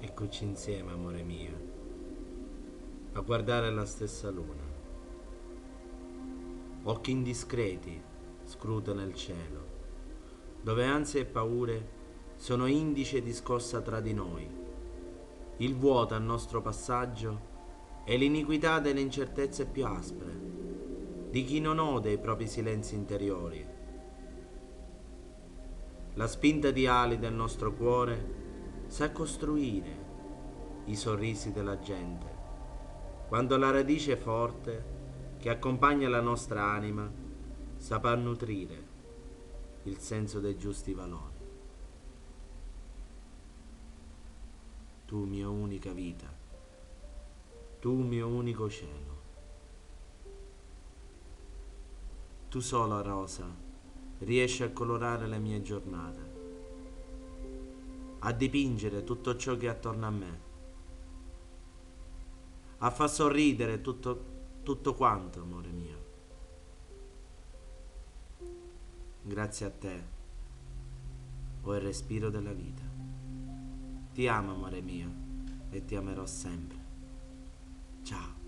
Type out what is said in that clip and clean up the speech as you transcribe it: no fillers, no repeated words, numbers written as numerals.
Eccoci insieme, amore mio, a guardare la stessa luna. Occhi indiscreti scrutano il cielo, dove ansie e paure sono indice di scossa tra di noi. Il vuoto al nostro passaggio è l'iniquità delle incertezze più aspre, di chi non ode i propri silenzi interiori. La spinta di ali del nostro cuore sa costruire i sorrisi della gente, quando la radice forte che accompagna la nostra anima saprà nutrire il senso dei giusti valori. Tu mia unica vita, tu mio unico cielo, tu sola rosa riesci a colorare le mie giornate, a dipingere tutto ciò che è attorno a me, a far sorridere tutto quanto, amore mio. Grazie a te ho il respiro della vita. Ti amo, amore mio, e ti amerò sempre. Ciao.